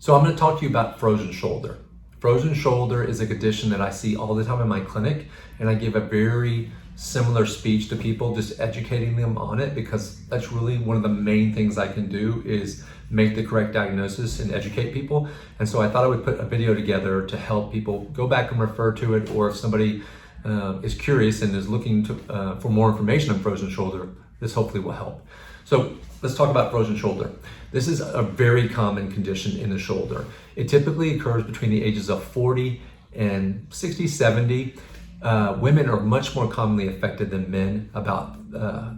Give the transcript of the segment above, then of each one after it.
So I'm going to talk to you about frozen shoulder. Frozen shoulder is a condition that I see all the time in my clinic, and I give a very similar speech to people, just educating them on it, because that's really one of the main things I can do is make the correct diagnosis and educate people. And so I thought I would put a video together to help people go back and refer to it, or if somebody is curious and is looking for more information on frozen shoulder, this hopefully will help. So let's talk about frozen shoulder. This is a very common condition in the shoulder. It typically occurs between the ages of 40 and 60, 70. Women are much more commonly affected than men, about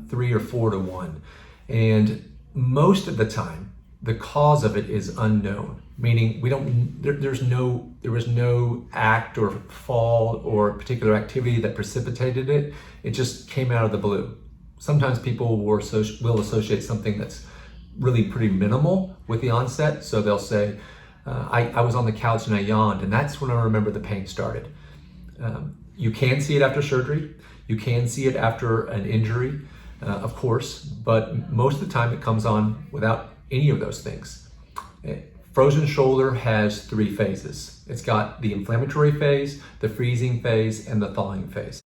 3 or 4 to 1. And most of the time, the cause of it is unknown, meaning there was no act or fall or particular activity that precipitated it. It just came out of the blue. Sometimes people will associate something that's really pretty minimal with the onset. So they'll say, I was on the couch and I yawned, and that's when I remember the pain started. You can see it after surgery. You can see it after an injury, of course, but most of the time it comes on without any of those things. Frozen shoulder has 3 phases. It's got the inflammatory phase, the freezing phase, and the thawing phase.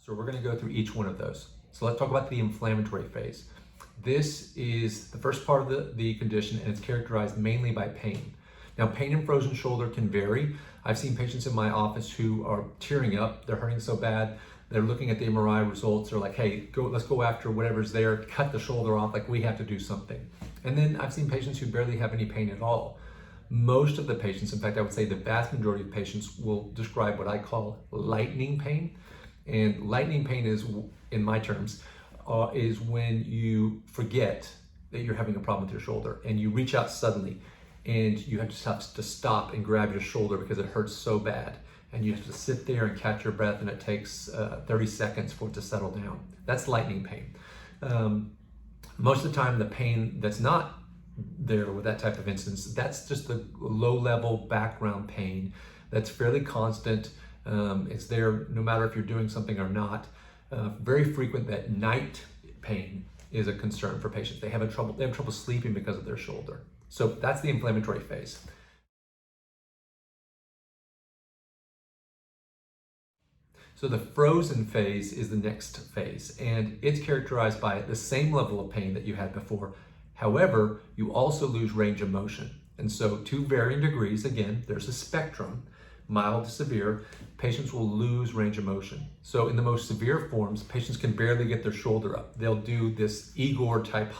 So we're going to go through each one of those. So let's talk about the inflammatory phase. This is the first part of the condition, and it's characterized mainly by pain. Now, pain in frozen shoulder can vary. I've seen patients in my office who are tearing up. They're hurting so bad. They're looking at the MRI results. They're like, hey, let's go after whatever's there, cut the shoulder off, like we have to do something. And then I've seen patients who barely have any pain at all. Most of the patients, in fact, I would say the vast majority of patients, will describe what I call lightning pain. And lightning pain is, in my terms, is when you forget that you're having a problem with your shoulder and you reach out suddenly and you have to stop and grab your shoulder because it hurts so bad. And you have to sit there and catch your breath, and it takes 30 seconds for it to settle down. That's lightning pain. Most of the time, the pain that's not there with that type of instance, that's just the low-level background pain that's fairly constant. It's there no matter if you're doing something or not. Very frequent that night pain is a concern for patients. They have trouble sleeping because of their shoulder. So that's the inflammatory phase. So the frozen phase is the next phase, and it's characterized by the same level of pain that you had before. However, you also lose range of motion. And so to varying degrees, again, there's a spectrum. Mild to severe, patients will lose range of motion. So in the most severe forms, patients can barely get their shoulder up. They'll do this Igor type,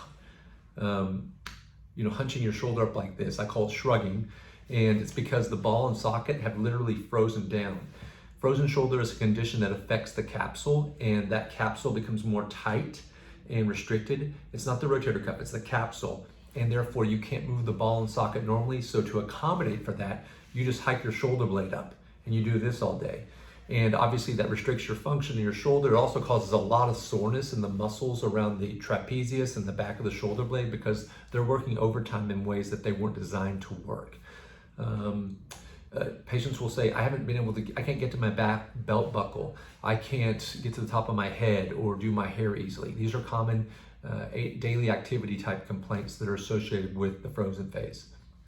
hunching your shoulder up like this. I call it shrugging. And it's because the ball and socket have literally frozen down. Frozen shoulder is a condition that affects the capsule, and that capsule becomes more tight and restricted. It's not the rotator cuff, it's the capsule. And therefore you can't move the ball and socket normally. So to accommodate for that, you just hike your shoulder blade up and you do this all day. And obviously that restricts your function in your shoulder. It also causes a lot of soreness in the muscles around the trapezius and the back of the shoulder blade because they're working overtime in ways that they weren't designed to work. Patients will say, I can't get to my back belt buckle. I can't get to the top of my head or do my hair easily. These are common daily activity type complaints that are associated with the frozen phase.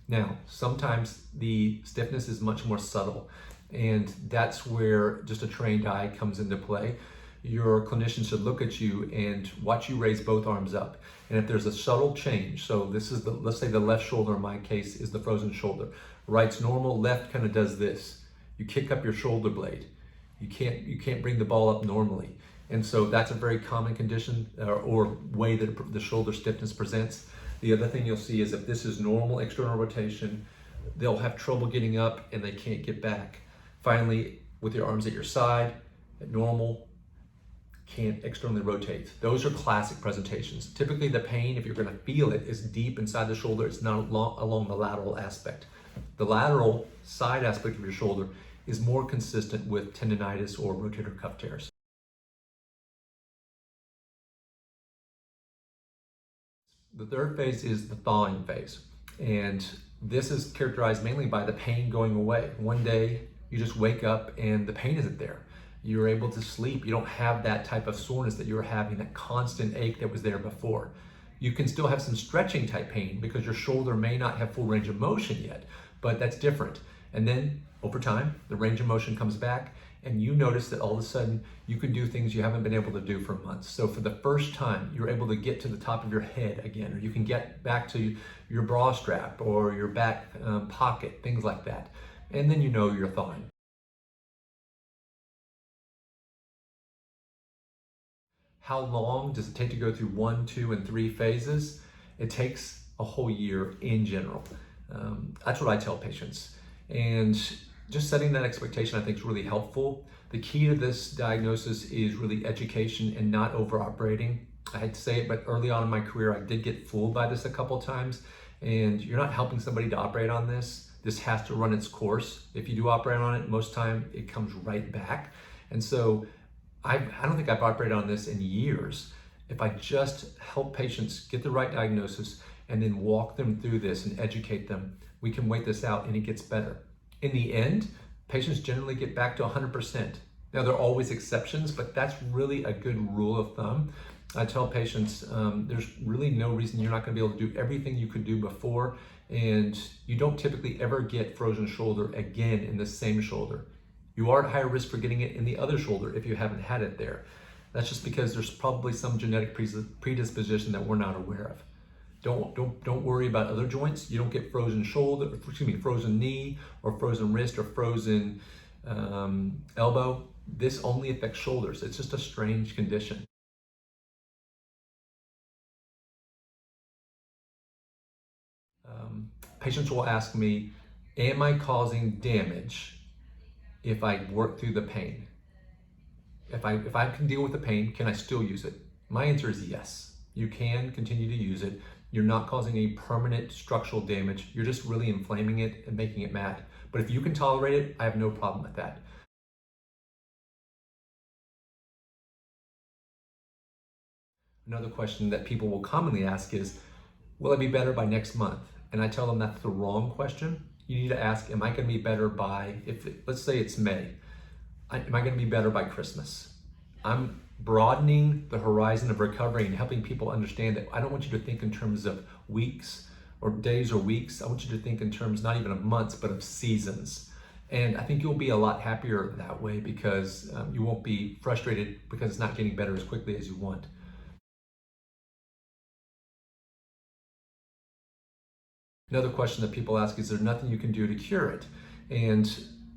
Now, sometimes the stiffness is much more subtle, and that's where just a trained eye comes into play. Your clinician should look at you and watch you raise both arms up. And if there's a subtle change, so this is let's say the left shoulder in my case is the frozen shoulder. Right's normal, left kind of does this. You kick up your shoulder blade. You can't bring the ball up normally. And so that's a very common condition or way that the shoulder stiffness presents. The other thing you'll see is if this is normal external rotation, they'll have trouble getting up and they can't get back. Finally, with your arms at your side, at normal, can't externally rotate. Those are classic presentations. Typically the pain, if you're going to feel it, is deep inside the shoulder. It's not along the lateral aspect. The lateral side aspect of your shoulder is more consistent with tendonitis or rotator cuff tears. The third phase is the thawing phase. And this is characterized mainly by the pain going away. One day you just wake up and the pain isn't there. You're able to sleep. You don't have that type of soreness that you were having, that constant ache that was there before. You can still have some stretching type pain because your shoulder may not have full range of motion yet, but that's different. And then over time, the range of motion comes back and you notice that all of a sudden you can do things you haven't been able to do for months. So for the first time, you're able to get to the top of your head again, or you can get back to your bra strap or your back pocket, things like that. And then you know you're thawing. How long does it take to go through 1, 2, and 3 phases? It takes a whole year in general. That's what I tell patients. And just setting that expectation, I think, is really helpful. The key to this diagnosis is really education and not over-operating. I hate to say it, but early on in my career, I did get fooled by this a couple times. And you're not helping somebody to operate on this. This has to run its course. If you do operate on it, most time it comes right back. And so I don't think I've operated on this in years. If I just help patients get the right diagnosis and then walk them through this and educate them, we can wait this out and it gets better. In the end, patients generally get back to 100%. Now, there are always exceptions, but that's really a good rule of thumb. I tell patients there's really no reason you're not going to be able to do everything you could do before, and you don't typically ever get frozen shoulder again in the same shoulder. You are at higher risk for getting it in the other shoulder if you haven't had it there. That's just because there's probably some genetic predisposition that we're not aware of. Don't worry about other joints. You don't get frozen shoulder, frozen knee, or frozen wrist, or frozen elbow. This only affects shoulders. It's just a strange condition. Patients will ask me, am I causing damage if I work through the pain? If I can deal with the pain, can I still use it? My answer is yes. You can continue to use it. You're not causing any permanent structural damage. You're just really inflaming it and making it mad. But if you can tolerate it, I have no problem with that. Another question that people will commonly ask is, will I be better by next month? And I tell them that's the wrong question. You need to ask, am I going to be better by, let's say it's May, am I going to be better by Christmas? I'm broadening the horizon of recovery and helping people understand that I don't want you to think in terms of weeks or days or weeks. I want you to think in terms not even of months, but of seasons. And I think you'll be a lot happier that way because you won't be frustrated because it's not getting better as quickly as you want. Another question that people ask is there nothing you can do to cure it? And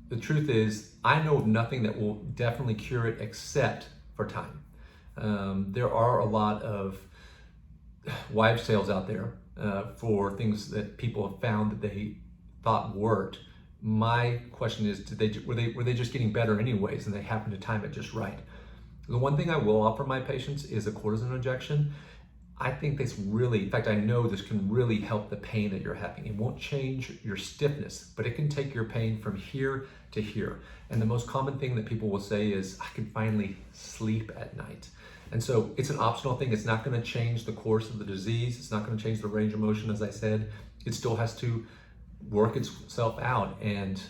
the truth is, I know of nothing that will definitely cure it except for time. There are a lot of wives' tales out there for things that people have found that they thought worked. My question is, were they just getting better anyways and they happened to time it just right? The one thing I will offer my patients is a cortisone injection. I think this really, in fact, I know this can really help the pain that you're having. It won't change your stiffness, but it can take your pain from here to here. And the most common thing that people will say is, I can finally sleep at night. And so it's an optional thing. It's not going to change the course of the disease. It's not going to change the range of motion, as I said. It still has to work itself out, and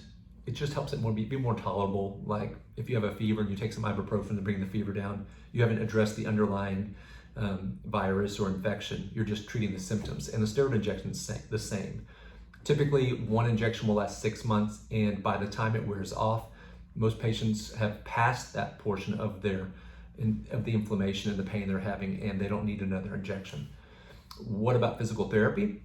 it just helps it be more tolerable. Like if you have a fever and you take some ibuprofen to bring the fever down, you haven't addressed the underlying virus or infection. You're just treating the symptoms, and the steroid injection is the same. Typically, one injection will last 6 months, and by the time it wears off, most patients have passed that portion of the inflammation and the pain they're having, and they don't need another injection. What about physical therapy?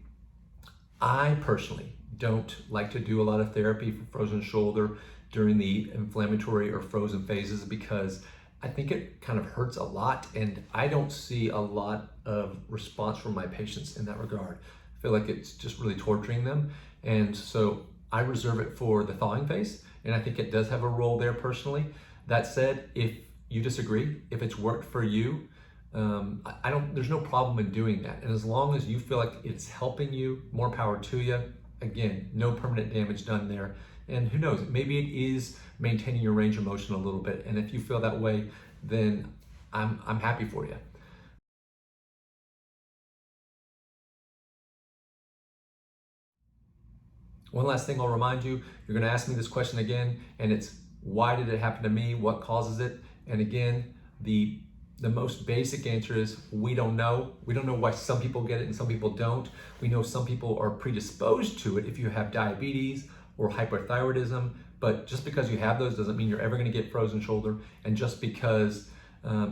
I personally don't like to do a lot of therapy for frozen shoulder during the inflammatory or frozen phases because I think it kind of hurts a lot, and I don't see a lot of response from my patients in that regard. I feel like it's just really torturing them, and so I reserve it for the thawing phase, and I think it does have a role there personally. That said, if you disagree, if it's worked for you, there's no problem in doing that. And as long as you feel like it's helping you, more power to you. Again, no permanent damage done there. And who knows, maybe it is maintaining your range of motion a little bit. And if you feel that way, then I'm happy for you. One last thing I'll remind you, you're gonna ask me this question again, and it's why did it happen to me? What causes it? And again, the The most basic answer is we don't know. We don't know why some people get it and some people don't. We know some people are predisposed to it if you have diabetes or hypothyroidism, but just because you have those doesn't mean you're ever going to get frozen shoulder, and just because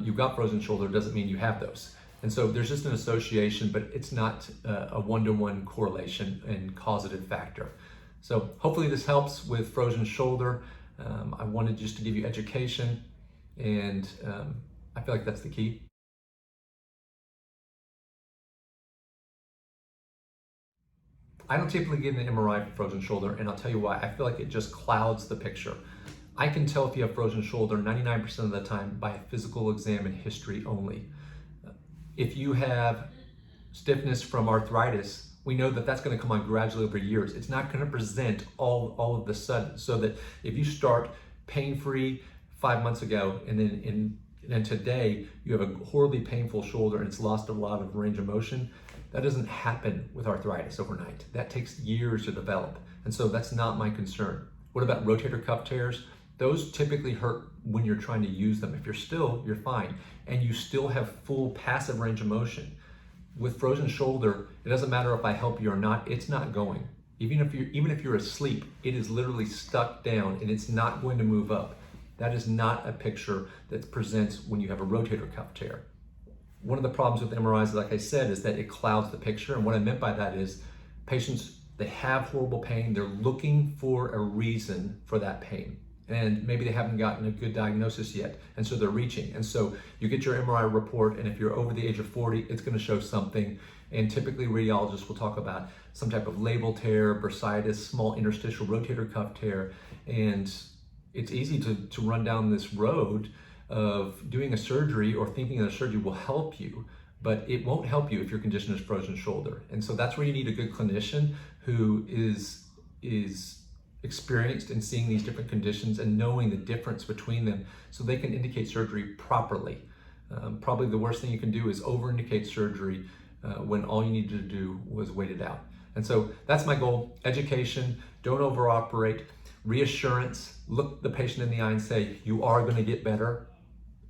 you've got frozen shoulder doesn't mean you have those. And so there's just an association, but it's not a one-to-one correlation and causative factor. So hopefully this helps with frozen shoulder. I wanted just to give you education, and I feel like that's the key. I don't typically get an MRI for frozen shoulder, and I'll tell you why. I feel like it just clouds the picture. I can tell if you have frozen shoulder 99% of the time by a physical exam and history only. If you have stiffness from arthritis, we know that that's going to come on gradually over years. It's not going to present all of the sudden. So that if you start pain-free 5 months ago and then today you have a horribly painful shoulder and it's lost a lot of range of motion, that doesn't happen with arthritis overnight. That takes years to develop. And so that's not my concern. What about rotator cuff tears? Those typically hurt when you're trying to use them. If you're still, you're fine. And you still have full passive range of motion. With frozen shoulder, it doesn't matter if I help you or not, it's not going. Even if you're asleep, it is literally stuck down and it's not going to move up. That is not a picture that presents when you have a rotator cuff tear. One of the problems with MRIs, like I said, is that it clouds the picture. And what I meant by that is patients, they have horrible pain. They're looking for a reason for that pain. And maybe they haven't gotten a good diagnosis yet. And so they're reaching. And so you get your MRI report, and if you're over the age of 40, it's going to show something. And typically radiologists will talk about some type of labral tear, bursitis, small interstitial rotator cuff tear. And it's easy to run down this road of doing a surgery or thinking that a surgery will help you, but it won't help you if your condition is frozen shoulder. And so that's where you need a good clinician who is experienced in seeing these different conditions and knowing the difference between them so they can indicate surgery properly. Probably the worst thing you can do is over-indicate surgery when all you needed to do was wait it out. And so that's my goal: education, don't over-operate, reassurance, look the patient in the eye and say, you are going to get better.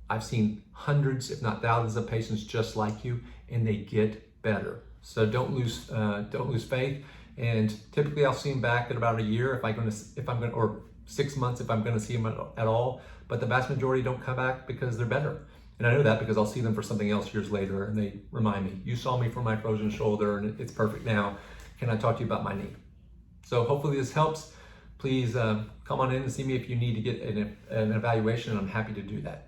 I've seen hundreds, if not thousands of patients just like you, and they get better. So don't lose faith. And typically I'll see them back at about a year or 6 months if I'm going to see them at all. But the vast majority don't come back because they're better. And I know that because I'll see them for something else years later and they remind me, you saw me for my frozen shoulder and it's perfect now. Can I talk to you about my knee? So hopefully this helps. Please come on in and see me if you need to get an evaluation, and I'm happy to do that.